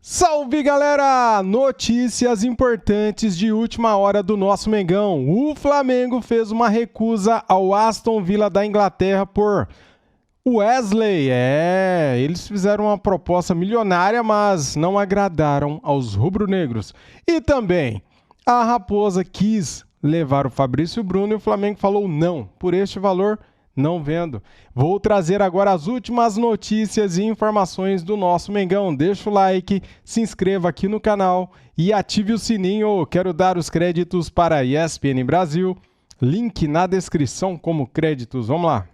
Salve, galera! Notícias importantes de última hora do nosso Mengão. O Flamengo fez uma recusa ao Aston Villa da Inglaterra por Wesley. Eles fizeram uma proposta milionária, mas não agradaram aos rubro-negros. E também, a Raposa quis levar o Fabrício Bruno e o Flamengo falou não, por este valor não vendo. Vou trazer agora as últimas notícias e informações do nosso Mengão. Deixa o like, se inscreva aqui no canal e ative o sininho. Quero dar os créditos para a ESPN Brasil. Link na descrição como créditos. Vamos lá.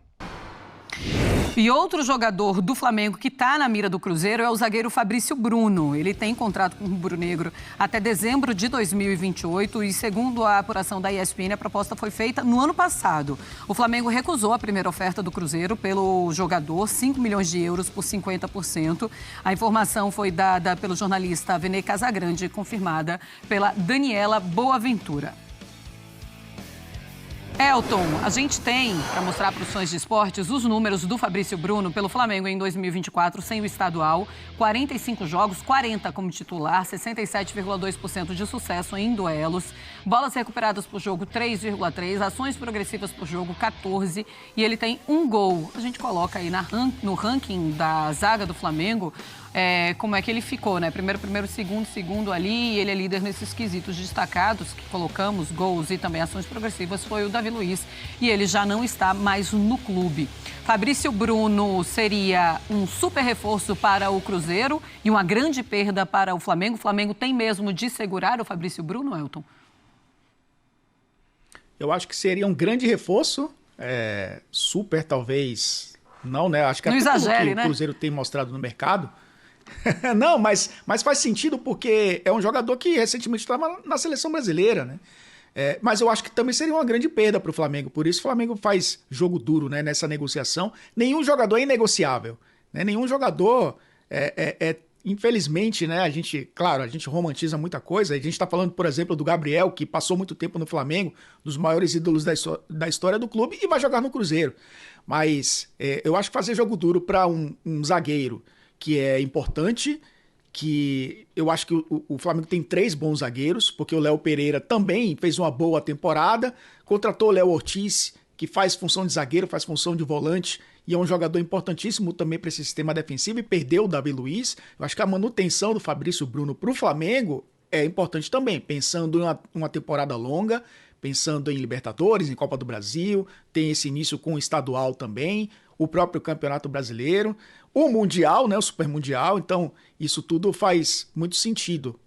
E outro jogador do Flamengo que está na mira do Cruzeiro é o zagueiro Fabrício Bruno. Ele tem contrato com o rubro-negro até dezembro de 2028 e, segundo a apuração da ESPN, a proposta foi feita no ano passado. O Flamengo recusou a primeira oferta do Cruzeiro pelo jogador, 5 milhões de euros por 50%. A informação foi dada pelo jornalista Vene Casagrande e confirmada pela Daniela Boaventura. Elton, a gente tem, para mostrar para os fãs de esportes, os números do Fabrício Bruno pelo Flamengo em 2024, sem o estadual, 45 jogos, 40 como titular, 67,2% de sucesso em duelos, bolas recuperadas por jogo, 3,3, ações progressivas por jogo, 14, e ele tem um gol. A gente coloca aí no ranking da zaga do Flamengo, como é que ele ficou, né? Primeiro, segundo ali, e ele é líder nesses quesitos destacados que colocamos, gols e também ações progressivas, foi o Davi Luiz, e ele já não está mais no clube. Fabrício Bruno seria um super reforço para o Cruzeiro e uma grande perda para o Flamengo. O Flamengo tem mesmo de segurar o Fabrício Bruno, Elton? Eu acho que seria um grande reforço, super talvez não, né? Acho que não até exagere, pelo que o Cruzeiro tem mostrado no mercado. Não, mas faz sentido porque é um jogador que recentemente estava na seleção brasileira, né? Mas eu acho que também seria uma grande perda para o Flamengo. Por isso o Flamengo faz jogo duro, né, nessa negociação. Nenhum jogador é inegociável, né? Nenhum jogador infelizmente, né? A gente romantiza muita coisa. A gente está falando, por exemplo, do Gabriel, que passou muito tempo no Flamengo, dos maiores ídolos da história do clube, e vai jogar no Cruzeiro. Mas eu acho que fazer jogo duro para um zagueiro que é importante, que eu acho que o Flamengo tem 3 bons zagueiros, porque o Léo Pereira também fez uma boa temporada, contratou o Léo Ortiz, que faz função de zagueiro, faz função de volante, e é um jogador importantíssimo também para esse sistema defensivo, e perdeu o Davi Luiz. Eu acho que a manutenção do Fabrício Bruno para o Flamengo é importante também, pensando em uma temporada longa, pensando em Libertadores, em Copa do Brasil, tem esse início com o estadual também, o próprio Campeonato Brasileiro, o Mundial, né, o Super Mundial. Então isso tudo faz muito sentido,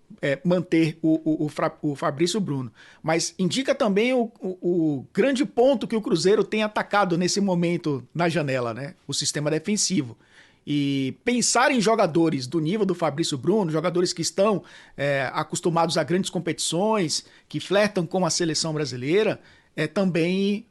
manter o Fabrício Bruno. Mas indica também o grande ponto que o Cruzeiro tem atacado nesse momento na janela, né, o sistema defensivo. E pensar em jogadores do nível do Fabrício Bruno, jogadores que estão acostumados a grandes competições, que flertam com a seleção brasileira, é também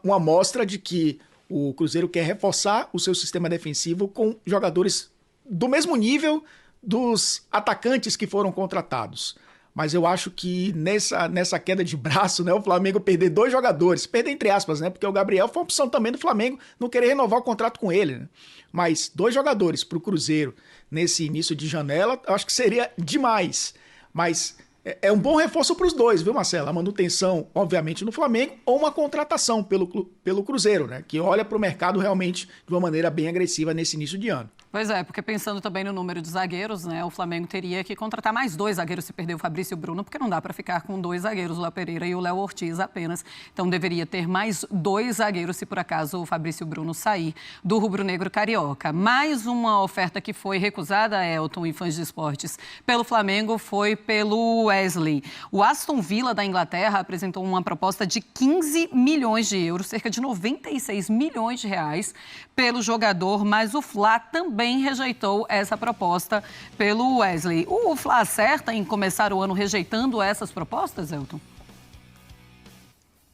uma amostra de que o Cruzeiro quer reforçar o seu sistema defensivo com jogadores do mesmo nível dos atacantes que foram contratados. Mas eu acho que nessa queda de braço, né, o Flamengo perder 2 jogadores, perder entre aspas, né, porque o Gabriel foi uma opção também do Flamengo não querer renovar o contrato com ele, né? Mas 2 jogadores para o Cruzeiro nesse início de janela, eu acho que seria demais. Mas é um bom reforço para os dois, viu, Marcelo? A manutenção, obviamente, no Flamengo, ou uma contratação pelo Cruzeiro, né? Que olha para o mercado realmente de uma maneira bem agressiva nesse início de ano. Pois é, porque pensando também no número de zagueiros, né, o Flamengo teria que contratar mais 2 zagueiros se perder o Fabrício Bruno, porque não dá para ficar com 2 zagueiros, o Léo Pereira e o Léo Ortiz apenas. Então deveria ter mais 2 zagueiros se por acaso o Fabrício Bruno sair do rubro-negro carioca. Mais uma oferta que foi recusada, Elton e fãs de esportes, pelo Flamengo foi pelo Wesley. O Aston Villa da Inglaterra apresentou uma proposta de 15 milhões de euros, cerca de 96 milhões de reais, pelo jogador, mas o Fla também rejeitou essa proposta pelo Wesley. O Fla acerta em começar o ano rejeitando essas propostas, Elton?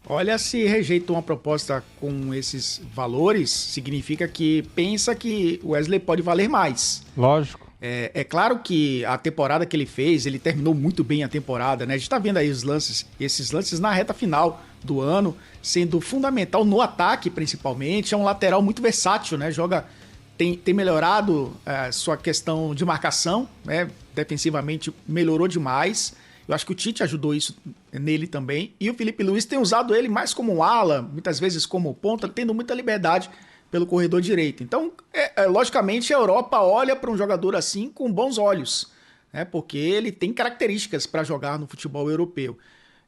Olha, se rejeita uma proposta com esses valores, significa que pensa que o Wesley pode valer mais. Lógico. É claro que a temporada que ele fez, ele terminou muito bem a temporada, né? A gente tá vendo aí esses lances na reta final do ano, sendo fundamental no ataque, principalmente. É um lateral muito versátil, né? tem melhorado a sua questão de marcação, né? Defensivamente melhorou demais. Eu acho que o Tite ajudou isso nele também. E o Felipe Luiz tem usado ele mais como um ala, muitas vezes como ponta, tendo muita liberdade pelo corredor direito. Então, logicamente, a Europa olha para um jogador assim com bons olhos, né? Porque ele tem características para jogar no futebol europeu.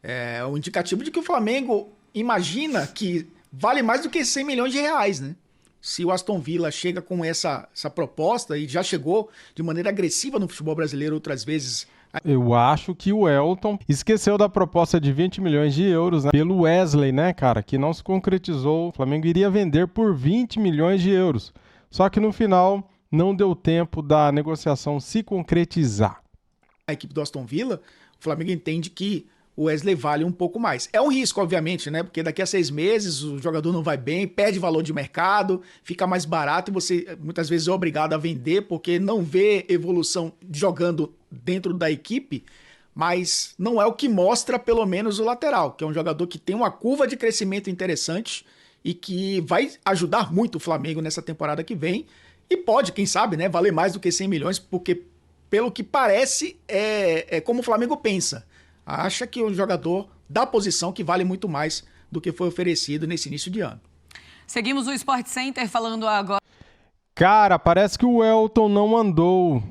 É um indicativo de que o Flamengo imagina que vale mais do que 100 milhões de reais, né? Se o Aston Villa chega com essa proposta e já chegou de maneira agressiva no futebol brasileiro outras vezes. Eu acho que o Elton esqueceu da proposta de 20 milhões de euros, né, pelo Wesley, né, cara, que não se concretizou. O Flamengo iria vender por 20 milhões de euros. Só que no final não deu tempo da negociação se concretizar. A equipe do Aston Villa, o Flamengo entende que o Wesley vale um pouco mais. É um risco, obviamente, né? Porque daqui a 6 meses o jogador não vai bem, perde valor de mercado, fica mais barato e você muitas vezes é obrigado a vender porque não vê evolução jogando dentro da equipe, mas não é o que mostra pelo menos o lateral, que é um jogador que tem uma curva de crescimento interessante e que vai ajudar muito o Flamengo nessa temporada que vem e pode, quem sabe, né, valer mais do que 100 milhões, porque pelo que parece é como o Flamengo pensa. Acha que o jogador da posição que vale muito mais do que foi oferecido nesse início de ano. Seguimos o Sport Center falando agora. Cara, parece que o Elton não andou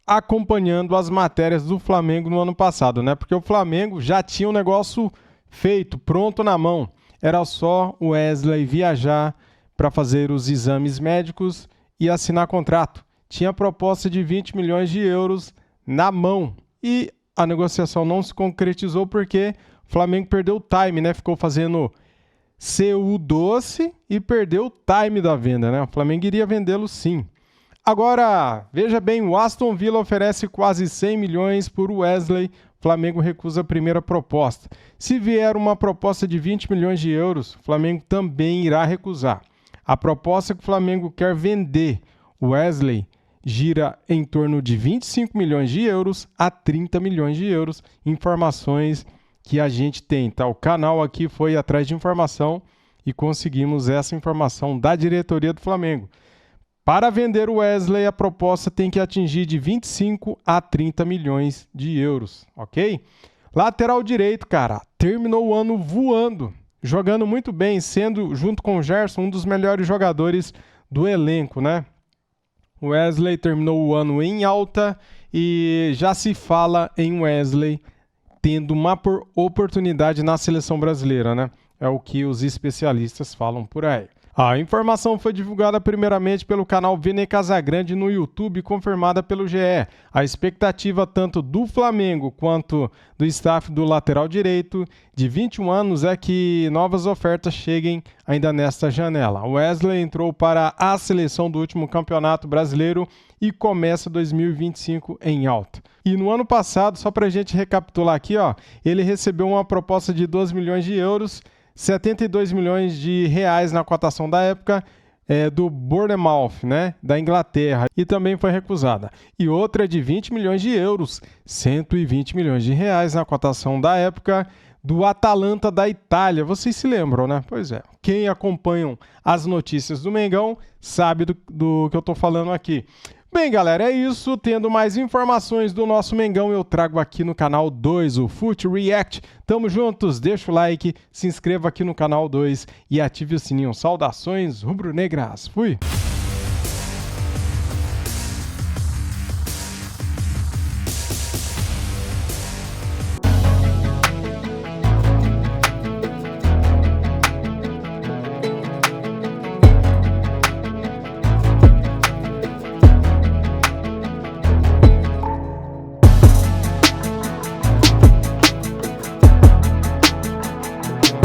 acompanhando as matérias do Flamengo no ano passado, né? Porque o Flamengo já tinha um negócio feito, pronto na mão. Era só o Wesley viajar para fazer os exames médicos e assinar contrato. Tinha proposta de 20 milhões de euros na mão. E a negociação não se concretizou porque o Flamengo perdeu o time, né? Ficou fazendo CU doce e perdeu o time da venda, né? O Flamengo iria vendê-lo sim. Agora, veja bem, o Aston Villa oferece quase 100 milhões por Wesley. O Flamengo recusa a primeira proposta. Se vier uma proposta de 20 milhões de euros, o Flamengo também irá recusar. A proposta que o Flamengo quer vender o Wesley gira em torno de 25 milhões de euros a 30 milhões de euros. Informações que a gente tem, tá? O canal aqui foi atrás de informação e conseguimos essa informação da diretoria do Flamengo. Para vender o Wesley, a proposta tem que atingir de 25 a 30 milhões de euros, ok? Lateral direito, cara, terminou o ano voando, jogando muito bem, sendo, junto com o Gerson, um dos melhores jogadores do elenco, né? O Wesley terminou o ano em alta e já se fala em Wesley tendo uma oportunidade na seleção brasileira, né? É o que os especialistas falam por aí. A informação foi divulgada primeiramente pelo canal Vene Casagrande no YouTube, confirmada pelo GE. A expectativa tanto do Flamengo quanto do staff do lateral direito de 21 anos é que novas ofertas cheguem ainda nesta janela. O Wesley entrou para a seleção do último campeonato brasileiro e começa 2025 em alta. E no ano passado, só para a gente recapitular aqui, ó, ele recebeu uma proposta de 12 milhões de euros, 72 milhões de reais na cotação da época do Bournemouth, né, da Inglaterra, e também foi recusada. E outra de 20 milhões de euros, 120 milhões de reais na cotação da época do Atalanta da Itália. Vocês se lembram, né? Pois é. Quem acompanham as notícias do Mengão sabe do que eu estou falando aqui. Bem, galera, é isso. Tendo mais informações do nosso Mengão, eu trago aqui no canal 2, o Fut React. Tamo juntos, deixa o like, se inscreva aqui no canal 2 e ative o sininho. Saudações rubro-negras. Fui!